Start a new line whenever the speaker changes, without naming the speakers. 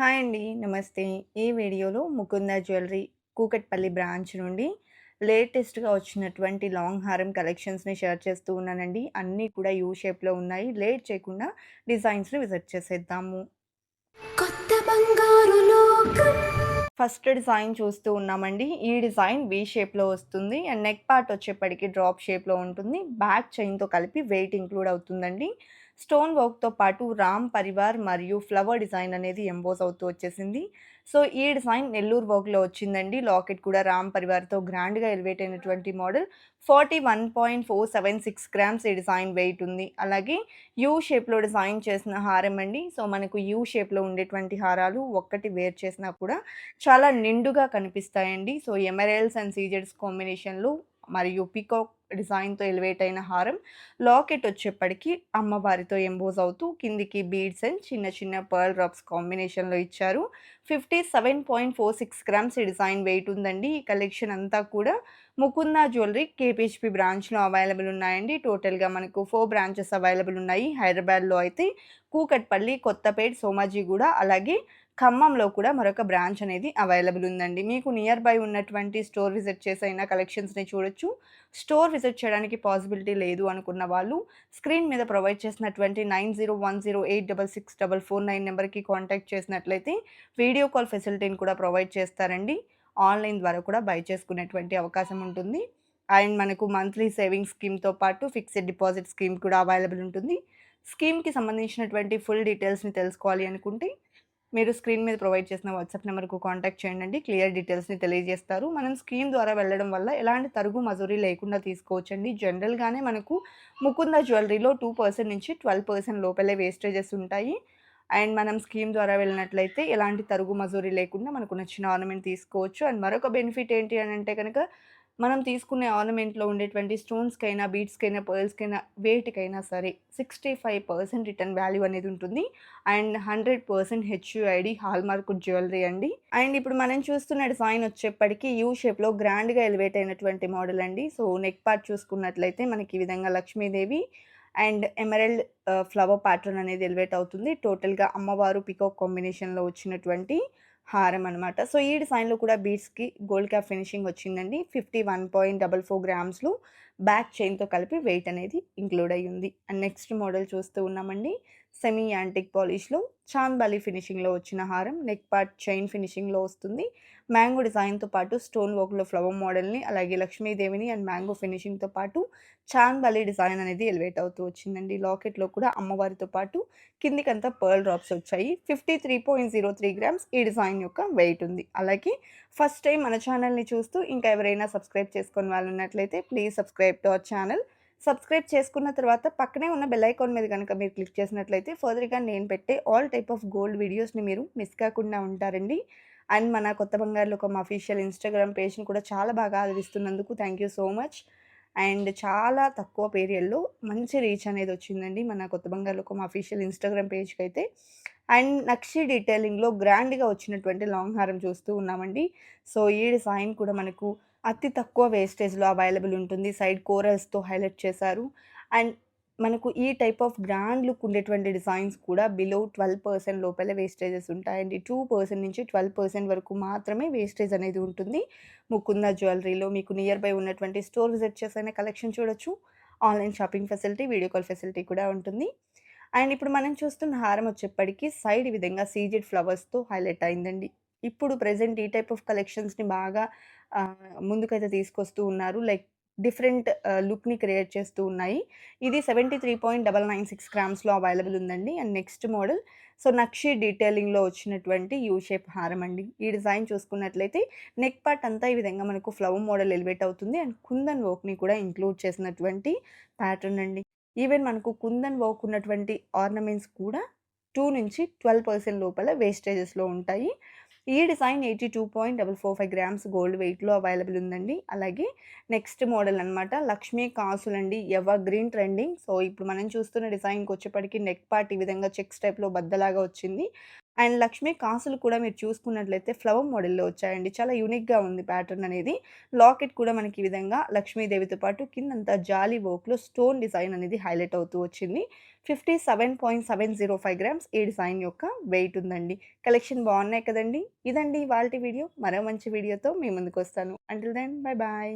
Hi అండి. నమస్తే. ఈ వీడియోలో ముకుంద జ్యువెలరీ కూకట్పల్లి బ్రాంచ్ నుండి లేటెస్ట్‌గా వచ్చినటువంటి లాంగ్ హారం కలెక్షన్స్‌ని షేర్ చేస్తూ ఉన్నానండి. అన్నీ కూడా యూ షేప్‌లో ఉన్నాయి. లేట్ చేయకుండా డిజైన్స్‌ని విజిట్ చేసేద్దాము.
కొత్త బంగారు లోకం.
ఫస్ట్ డిజైన్ చూస్తూ ఉన్నామండి. ఈ డిజైన్ వి షేప్‌లో వస్తుంది. అండ్ నెక్ పార్ట్ వచ్చేప్పటికి డ్రాప్ షేప్‌లో ఉంటుంది. బ్యాక్ చైన్‌తో కలిపి వెయిట్ ఇంక్లూడ్ అవుతుందండి. స్టోన్ వర్క్‌తో పాటు రామ్ పరివార్ మరియు ఫ్లవర్ డిజైన్ అనేది ఎంబోస్ అవుతూ వచ్చేసింది. సో, ఈ డిజైన్ నెల్లూరు వర్క్‌లో వచ్చిందండి. లాకెట్ కూడా రామ్ పరివార్‌తో గ్రాండ్‌గా ఎలివేట్ అయినటువంటి మోడల్. 41.476 గ్రామ్స్ ఈ డిజైన్ వెయిట్ ఉంది. అలాగే యూ షేప్‌లో డిజైన్ చేసిన హారం అండి. సో, మనకు యూ షేప్‌లో ఉండేటువంటి హారాలు ఒక్కటి వేర్ చేసినా కూడా చాలా నిండుగా కనిపిస్తాయండి. సో, ఎమరాల్డ్స్ అండ్ సీజెడ్స్ కాంబినేషన్‌లో మరియు పీకాక్ డిజైన్‌తో ఎలివేట్ అయిన హారం. లాకెట్ వచ్చేప్పటికి అమ్మవారితో ఎంబోస్ అవుతూ కిందికి బీడ్స్ అండ్ చిన్న చిన్న పర్ల్ డ్రాప్స్ కాంబినేషన్‌లో ఇచ్చారు. 57.46 గ్రామ్స్ ఈ డిజైన్ వెయిట్ ఉందండి. ఈ కలెక్షన్ అంతా కూడా ముకుంద జ్యువెలరీ కేపీహెచ్‌పీ బ్రాంచ్‌లో అవైలబుల్ ఉన్నాయండి. టోటల్‌గా మనకు 4 బ్రాంచెస్ అవైలబుల్ ఉన్నాయి. హైదరాబాద్‌లో అయితే కూకట్పల్లి, కొత్తపేట్, సోమాజిగూడ అలాగే ఖమ్మంలో కూడా మరొక బ్రాంచ్ అనేది అవైలబుల్ ఉందండి. మీకు నియర్ బై ఉన్నటువంటి స్టోర్ విజిట్ చేసైనా కలెక్షన్స్‌ని చూడొచ్చు. స్టోర్ విజిట్ చేయడానికి పాసిబిలిటీ లేదు అనుకున్న వాళ్ళు స్క్రీన్ మీద ప్రొవైడ్ చేసినటువంటి 9010866449 నెంబర్‌కి కాంటాక్ట్ చేసినట్లయితే వీడియో కాల్ ఫెసిలిటీని కూడా ప్రొవైడ్ చేస్తారండి. ఆన్‌లైన్ ద్వారా కూడా బై చేసుకునేటువంటి అవకాశం ఉంటుంది. అండ్ మనకు మంత్లీ సేవింగ్స్ స్కీమ్‌తో పాటు ఫిక్స్డ్ డిపాజిట్ స్కీమ్ కూడా అవైలబుల్ ఉంటుంది. స్కీమ్‌కి సంబంధించినటువంటి ఫుల్ డీటెయిల్స్‌ని తెలుసుకోవాలి అనుకుంటే మీరు స్క్రీన్ మీద ప్రొవైడ్ చేసిన వాట్సాప్ నెంబర్‌కు కాంటాక్ట్ చేయండండి. క్లియర్ డీటెయిల్స్‌ని తెలియజేస్తారు. మనం స్కీమ్ ద్వారా వెళ్ళడం వల్ల ఎలాంటి తరుగు, మజూరీ లేకుండా తీసుకోవచ్చండి. జనరల్‌గానే మనకు ముకుంద జ్యువెలరీలో 2% నుంచి 12% లోపలే వేస్టేజెస్ ఉంటాయి. అండ్ మనం స్కీమ్ ద్వారా వెళ్ళినట్లయితే ఎలాంటి తరుగు, మజూరీ లేకుండా మనకు నచ్చిన ఆర్నమెంట్ తీసుకోవచ్చు. అండ్ మరొక బెనిఫిట్ ఏంటి అనంటే గనక మనం తీసుకునే ఆర్నమెంట్‌లో ఉండేటువంటి స్టోన్స్‌కైనా, బీడ్స్‌కైనా, పర్ల్స్‌కైనా వేటికైనా సరే 65% రిటర్న్ వాల్యూ అనేది ఉంటుంది. అండ్ 100% హెచ్‌యూఐడీ హాల్‌మార్క్ జ్యువెలరీ అండి. అండ్ ఇప్పుడు మనం చూస్తున్న డిజైన్ వచ్చేప్పటికి యూ షేప్‌లో గ్రాండ్‌గా ఎలివేట్ అయినటువంటి మోడల్ అండి. సో, నెక్ పార్ట్ చూసుకున్నట్లయితే మనకి ఈ విధంగా Lakshmidevi and emerald flower pattern అనేది ఎలివేట్ అవుతుంది. టోటల్‌గా అమ్మవారు పీకాక్ కాంబినేషన్‌లో వచ్చినటువంటి హారం అనమాట. సో, ఈ డిజైన్‌లో కూడా బీడ్స్‌కి గోల్డ్ క్యాప్ ఫినిషింగ్ వచ్చిందండి. 51.44 గ్రామ్స్‌లో బ్యాక్ చైన్‌తో కలిపి వెయిట్ అనేది ఇంక్లూడ్ అయ్యింది. అండ్ నెక్స్ట్ మోడల్ చూస్తూ ఉన్నామండి. సెమీ యాంటిక్ పాలిష్‌లో చాంద్ ఫినిషింగ్‌లో వచ్చిన హారం. నెక్ పార్ట్ చైన్ ఫినిషింగ్‌లో వస్తుంది. మ్యాంగో డిజైన్‌తో పాటు స్టోన్ వర్క్‌లో ఫ్లవర్ మోడల్‌ని అలాగే లక్ష్మీదేవిని అండ్ మ్యాంగో ఫినిషింగ్‌తో పాటు చాంద్ డిజైన్ అనేది ఎలివేట్ అవుతూ వచ్చిందండి. లాకెట్‌లో కూడా అమ్మవారితో పాటు కిందికంతా పర్ల్ డ్రాప్స్ వచ్చాయి. 53.03 గ్రామ్స్ ఈ డిజైన్ యొక్క వెయిట్ ఉంది. అలాగే ఫస్ట్ టైమ్ మన ఛానల్‌ని చూస్తూ ఇంకా ఎవరైనా సబ్స్క్రైబ్ చేసుకోని వాళ్ళు ఉన్నట్లయితే please subscribe to our channel. Subscribe చేసుకున్న తర్వాత పక్కనే ఉన్న బెల్ ఐకాన్ మీద గనుక మీరు క్లిక్ చేసినట్లయితే ఫర్దర్‌గా నేను పెట్టే ఆల్ టైప్ ఆఫ్ గోల్డ్ వీడియోస్‌ని మీరు మిస్ కాకుండా ఉంటారండి. అండ్ మన కొత్త బంగారు లోకం అఫీషియల్ ఇన్‌స్టాగ్రామ్ పేజ్‌ని కూడా చాలా బాగా ఆదరిస్తున్నందుకు thank you so much. And చాలా తక్కువ పీరియడ్‌లో మంచి రీచ్ అనేది వచ్చిందండి మన కొత్త బంగారు లోకం అఫీషియల్ ఇన్‌స్టాగ్రామ్ పేజ్‌కైతే. అండ్ నక్షి డీటెయిలింగ్‌లో గ్రాండ్‌గా వచ్చినటువంటి లాంగ్ హారం చూస్తూ ఉన్నామండి. సో, ఈ డిజైన్ కూడా మనకు అతి తక్కువ వేస్టేజ్‌లో అవైలబుల్ ఉంటుంది. సైడ్ కోరల్స్‌తో హైలైట్ చేశారు. అండ్ మనకు ఈ టైప్ ఆఫ్ గ్రాండ్ లుక్ ఉండేటువంటి డిజైన్స్ కూడా బిలో 12% లోపలే వేస్టేజెస్ ఉంటాయండి. 2% నుంచి 12% వరకు మాత్రమే వేస్టేజ్ అనేది ఉంటుంది. ముకుంద జ్యువెలరీలో మీకు నియర్ బై ఉన్నటువంటి స్టోర్ విజిట్ చేసైనా కలెక్షన్ చూడొచ్చు. Online shopping facility, video call facility కూడా ఉంటుంది. అండ్ ఇప్పుడు మనం చూస్తున్న హారం వచ్చేప్పటికి సైడ్ ఈ విధంగా సీజెడ్ ఫ్లవర్స్‌తో హైలైట్ అయిందండి. ఇప్పుడు ప్రెజెంట్ ఈ టైప్ ఆఫ్ కలెక్షన్స్‌ని బాగా ముందుకైతే తీసుకొస్తూ ఉన్నారు. లైక్ డిఫరెంట్ లుక్‌ని క్రియేట్ చేస్తూ ఉన్నాయి. ఇది 73.996 గ్రామ్స్‌లో అవైలబుల్ ఉందండి. అండ్ నెక్స్ట్ మోడల్ సో, నక్షి డీటెయిలింగ్‌లో వచ్చినటువంటి యూ షేప్ హారం అండి. ఈ డిజైన్ చూసుకున్నట్లయితే నెక్ పార్ట్ అంతా ఈ విధంగా మనకు ఫ్లవర్ మోడల్ ఎలివేట్ అవుతుంది. అండ్ కుందన్ వర్క్‌ని కూడా ఇంక్లూడ్ చేసినటువంటి ప్యాటర్న్ అండి. ఈవెన్ మనకు కుందన్ వర్క్ ఉన్నటువంటి ఆర్నమెంట్స్ కూడా 2-12% లోపల వేస్టేజెస్‌లో ఉంటాయి. ఈ డిజైన్ 82.445 గ్రామ్స్ గోల్డ్ వెయిట్‌లో అవైలబుల్ ఉందండి. అలాగే నెక్స్ట్ మోడల్ అన్నమాట. లక్ష్మీ కాసులండి ఎవర్ గ్రీన్ ట్రెండింగ్. సో, ఇప్పుడు మనం చూస్తున్న డిజైన్‌కొచ్చేప్పటికి నెక్ పార్ట్ ఈ విధంగా చెక్స్ టైప్‌లో బద్దలాగా వచ్చింది. అండ్ లక్ష్మీ కాసులు కూడా మీరు చూసుకున్నట్లయితే ఫ్లవర్ మోడల్‌లో వచ్చాయండి. చాలా యూనిక్‌గా ఉంది ప్యాటర్న్ అనేది. లాకెట్ కూడా మనకి ఈ విధంగా లక్ష్మీదేవితో పాటు కిందంతా జాలీ వర్క్‌లో స్టోన్ డిజైన్ అనేది హైలైట్ అవుతూ వచ్చింది. 57.705 గ్రామ్స్ ఈ డిజైన్ యొక్క వెయిట్ ఉందండి. కలెక్షన్ బాగున్నాయి కదండీ! ఇదండి ఇవాల్టి వీడియో. మరో మంచి వీడియోతో మీ ముందుకొస్తాను. Until then bye bye.